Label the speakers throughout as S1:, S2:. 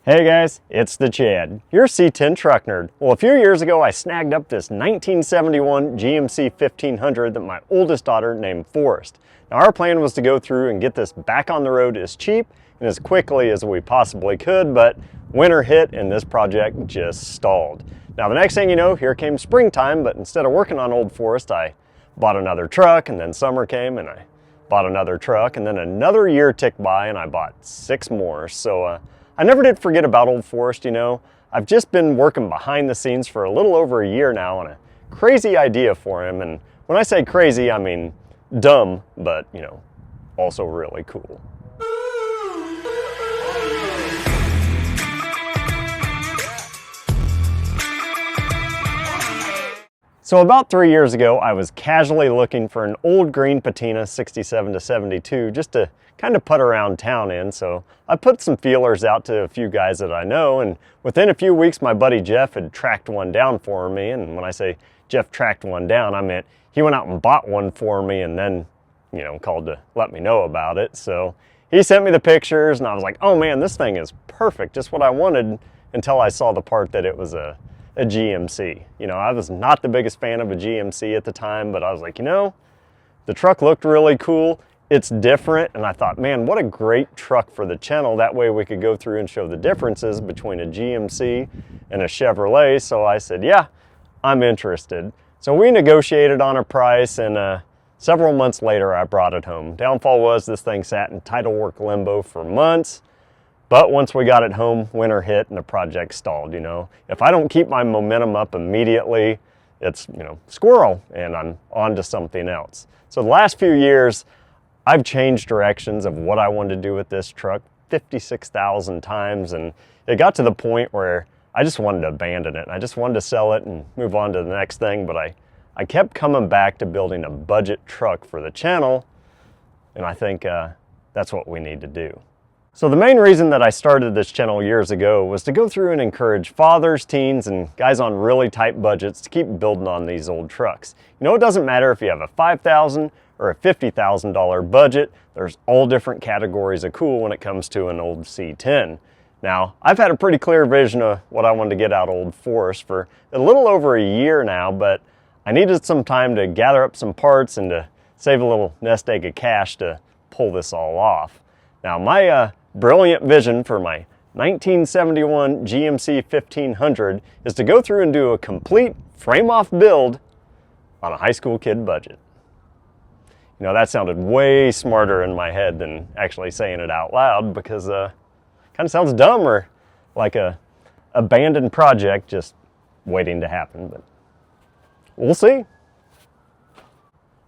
S1: Hey guys, it's the Chad, your C10 truck nerd. Well, a few years ago I snagged up this 1971 GMC 1500 that my oldest daughter named Forrest. Now our plan was to go through and get this back on the road as cheap and as quickly as we possibly could, but winter hit and this project just stalled. Now the next thing you know, here came springtime, but instead of working on old Forrest, I bought another truck, and then summer came and I bought another truck, and then another year ticked by and I bought 6 more. So I never did forget about old Forrest, you know. I've just been working behind the scenes for a little over a year now on a crazy idea for him. And when I say crazy, I mean dumb, but, you know, also really cool. So about 3 years ago, I was casually looking for an old green patina 67 to 72 just to kind of put around town in. So I put some feelers out to a few guys that I know, and within a few weeks my buddy Jeff had tracked one down for me. And when I say Jeff tracked one down, I meant he went out and bought one for me and then, you know, called to let me know about it. So he sent me the pictures and I was like, oh man, this thing is perfect, just what I wanted, until I saw the part that it was a GMC. You know, I was not the biggest fan of a GMC at the time, but I was like, you know, the truck looked really cool. It's different, and I thought, man, what a great truck for the channel. That way we could go through and show the differences between a GMC and a Chevrolet. So I said, yeah, I'm interested. So we negotiated on a price, and several months later I brought it home. Downfall was this thing sat in title work limbo for months. But once we got it home, winter hit and the project stalled, you know. If I don't keep my momentum up immediately, it's, you know, squirrel, and I'm on to something else. So the last few years, I've changed directions of what I wanted to do with this truck 56,000 times, and it got to the point where I just wanted to abandon it. I just wanted to sell it and move on to the next thing, but I kept coming back to building a budget truck for the channel, and I think that's what we need to do. So the main reason that I started this channel years ago was to go through and encourage fathers, teens, and guys on really tight budgets to keep building on these old trucks. You know, it doesn't matter if you have a $5,000 or a $50,000 budget. There's all different categories of cool when it comes to an old C10. Now, I've had a pretty clear vision of what I wanted to get out of old Forrest for a little over a year now, but I needed some time to gather up some parts and to save a little nest egg of cash to pull this all off. Now, my brilliant vision for my 1971 GMC 1500 is to go through and do a complete frame-off build on a high school kid budget. You know, that sounded way smarter in my head than actually saying it out loud, because kind of sounds dumb, or like a abandoned project just waiting to happen, but we'll see.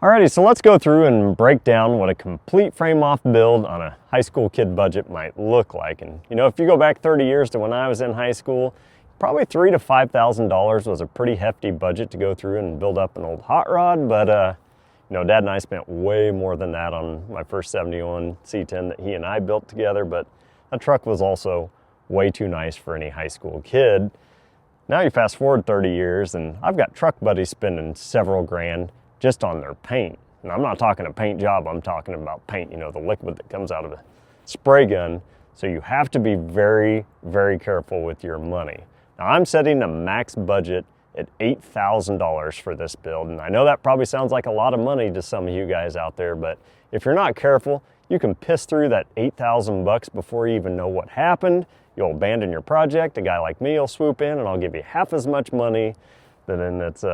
S1: Alrighty, so let's go through and break down what a complete frame-off build on a high school kid budget might look like. And you know, if you go back 30 years to when I was in high school, probably $3,000 to $5,000 was a pretty hefty budget to go through and build up an old hot rod. But you know, Dad and I spent way more than that on my first 71 C10 that he and I built together. But that truck was also way too nice for any high school kid. Now you fast forward 30 years, and I've got truck buddies spending several grand just on their paint. And I'm not talking a paint job, I'm talking about paint, you know, the liquid that comes out of a spray gun. So you have to be very, very careful with your money. Now I'm setting a max budget at $8,000 for this build. And I know that probably sounds like a lot of money to some of you guys out there, but if you're not careful, you can piss through that 8,000 bucks before you even know what happened. You'll abandon your project. A guy like me will swoop in and I'll give you half as much money than it's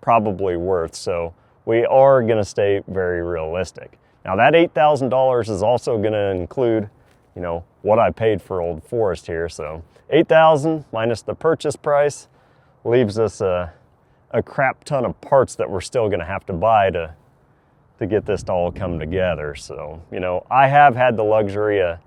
S1: probably worth. So we are going to stay very realistic. Now that $8,000 is also going to include, you know, what I paid for old Forrest here. So $8,000 minus the purchase price leaves us a crap ton of parts that we're still going to have to buy to get this to all come together. So, you know, I have had the luxury of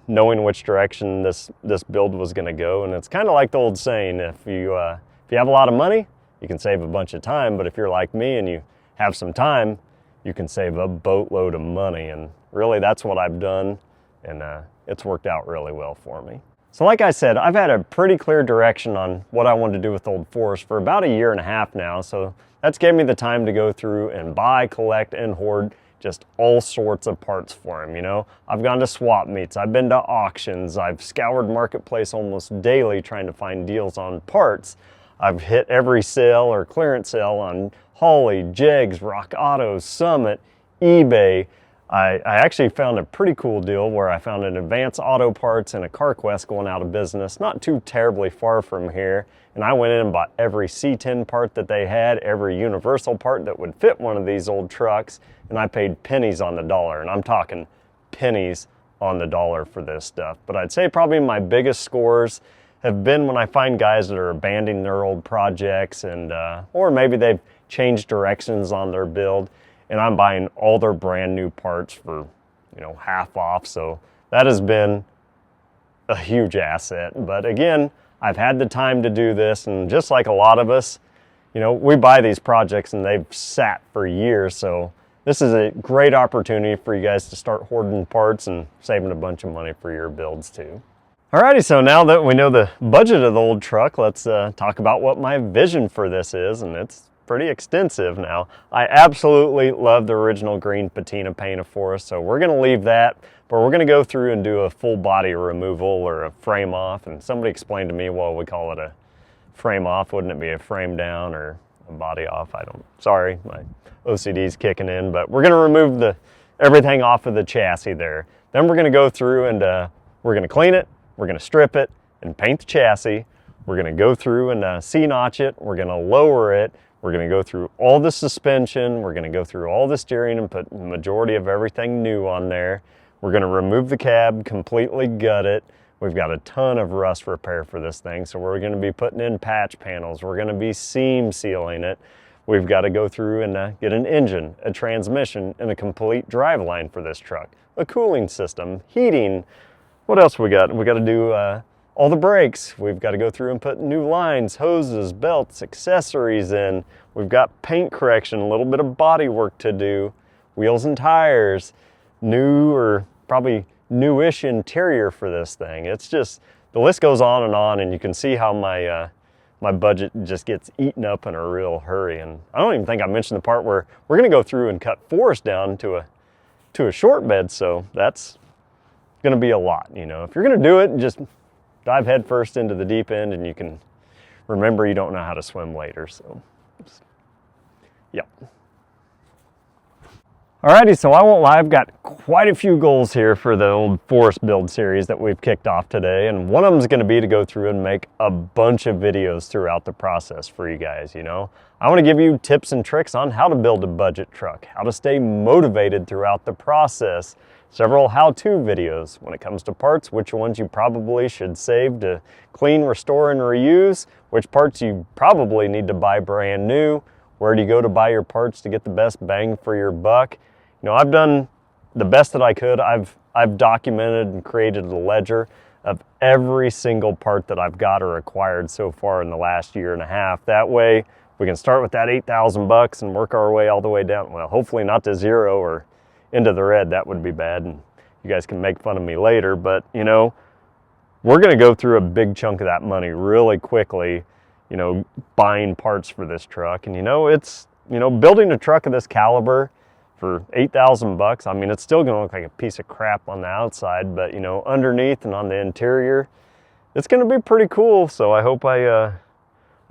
S1: knowing which direction this build was going to go, and it's kind of like the old saying, if you have a lot of money, you can save a bunch of time, but if you're like me and you have some time, you can save a boatload of money. And really that's what I've done, and it's worked out really well for me. So like I said, I've had a pretty clear direction on what I wanted to do with old Forrest for about a year and a half now. So that's gave me the time to go through and buy, collect, and hoard just all sorts of parts for him, you know. I've gone to swap meets, I've been to auctions, I've scoured Marketplace almost daily trying to find deals on parts. I've hit every sale or clearance sale on Holly, Jegs, Rock Auto, Summit, eBay. I actually found a pretty cool deal where I found an Advance Auto Parts and a CarQuest going out of business, not too terribly far from here. And I went in and bought every C10 part that they had, every universal part that would fit one of these old trucks, and I paid pennies on the dollar. And I'm talking pennies on the dollar for this stuff. But I'd say probably my biggest scores have been when I find guys that are abandoning their old projects and or maybe they've changed directions on their build, and I'm buying all their brand new parts for, you know, half off. So that has been a huge asset. But again, I've had the time to do this, and just like a lot of us, you know, we buy these projects and they've sat for years. So this is a great opportunity for you guys to start hoarding parts and saving a bunch of money for your builds too. Alrighty, so now that we know the budget of the old truck, let's talk about what my vision for this is, and it's pretty extensive now. I absolutely love the original green patina paint of Forrest, so we're gonna leave that, but we're gonna go through and do a full body removal or a frame off. And somebody explained to me, well, we call it a frame off. Wouldn't it be a frame down or a body off? Sorry, my OCD's kicking in, but we're gonna remove everything off of the chassis there. Then we're gonna go through and we're gonna clean it, we're gonna strip it and paint the chassis. We're gonna go through and C-notch it, we're gonna lower it, we're gonna go through all the suspension, we're gonna go through all the steering and put the majority of everything new on there. We're gonna remove the cab, completely gut it. We've got a ton of rust repair for this thing, so we're gonna be putting in patch panels. We're gonna be seam sealing it. We've got to go through and get an engine, a transmission, and a complete driveline for this truck. A cooling system, heating. What else we got? We got to do all the brakes. We've got to go through and put new lines, hoses, belts, accessories in. We've got paint correction, a little bit of body work to do, wheels and tires, new or probably newish interior for this thing. It's just, the list goes on, and you can see how my my budget just gets eaten up in a real hurry. And I don't even think I mentioned the part where we're going to go through and cut Forrest down to a short bed, so that's going to be a lot. You know, if you're going to do it, just dive head first into the deep end, and you can remember you don't know how to swim later. So, yep. Alrighty, so I won't lie, I've got quite a few goals here for the old Forrest build series that we've kicked off today, and one of them is going to be to go through and make a bunch of videos throughout the process for you guys, you know. I want to give you tips and tricks on how to build a budget truck, how to stay motivated throughout the process, several how-to videos when it comes to parts, which ones you probably should save to clean, restore, and reuse, which parts you probably need to buy brand new, where do you go to buy your parts to get the best bang for your buck. You know, I've done the best that I could. I've documented and created a ledger of every single part that I've got or acquired so far in the last year and a half. That way we can start with that 8,000 bucks and work our way all the way down. Well, hopefully not to zero or into the red. That would be bad, and you guys can make fun of me later. But, you know, we're going to go through a big chunk of that money really quickly, you know, buying parts for this truck. And, you know, it's, you know, building a truck of this caliber for 8,000 bucks, I mean, it's still gonna look like a piece of crap on the outside, but, you know, underneath and on the interior, it's gonna be pretty cool. So I hope I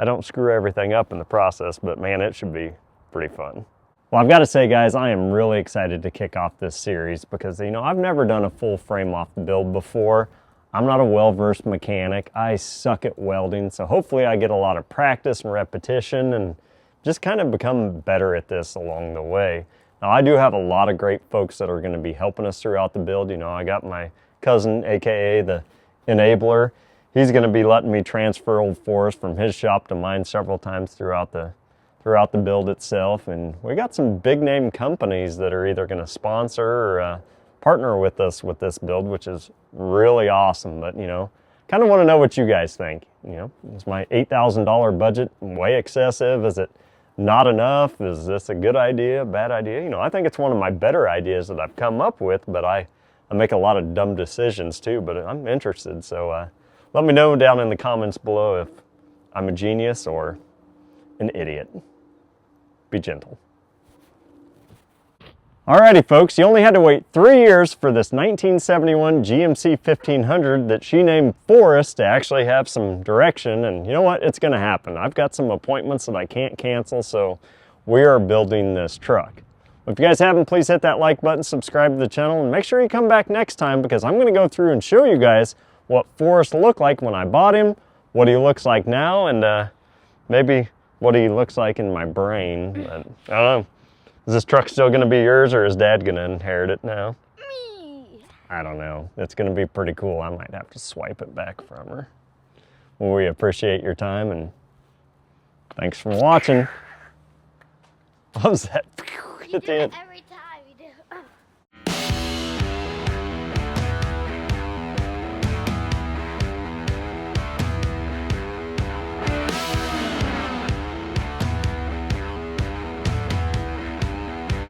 S1: don't screw everything up in the process, but man, it should be pretty fun. Well, I've got to say, guys, I am really excited to kick off this series because, you know, I've never done a full frame off build before. I'm not a well-versed mechanic. I suck at welding, so hopefully I get a lot of practice and repetition and just kind of become better at this along the way. Now, I do have a lot of great folks that are going to be helping us throughout the build. You know, I got my cousin, aka the enabler. He's going to be letting me transfer old Forrest from his shop to mine several times throughout the build itself. And we got some big name companies that are either going to sponsor or partner with us with this build, which is really awesome. But, you know, kind of want to know what you guys think. You know, is my $8,000 budget way excessive? Is it not enough? Is this a good idea, bad idea? You know, I think it's one of my better ideas that I've come up with, but I make a lot of dumb decisions too, but I'm interested. So let me know down in the comments below if I'm a genius or an idiot. Be gentle. Alrighty folks, you only had to wait 3 years for this 1971 GMC 1500 that she named Forrest to actually have some direction, and you know what? It's gonna happen. I've got some appointments that I can't cancel, so we are building this truck. If you guys haven't, please hit that like button, subscribe to the channel, and make sure you come back next time because I'm gonna go through and show you guys what Forrest looked like when I bought him, what he looks like now, and maybe what he looks like in my brain. But I don't know. Is this truck still gonna be yours, or is Dad gonna inherit it now?
S2: Me.
S1: I don't know. It's gonna be pretty cool. I might have to swipe it back from her. Well, we appreciate your time, and thanks for watching. What was that?
S2: You
S1: At the end.
S2: do it every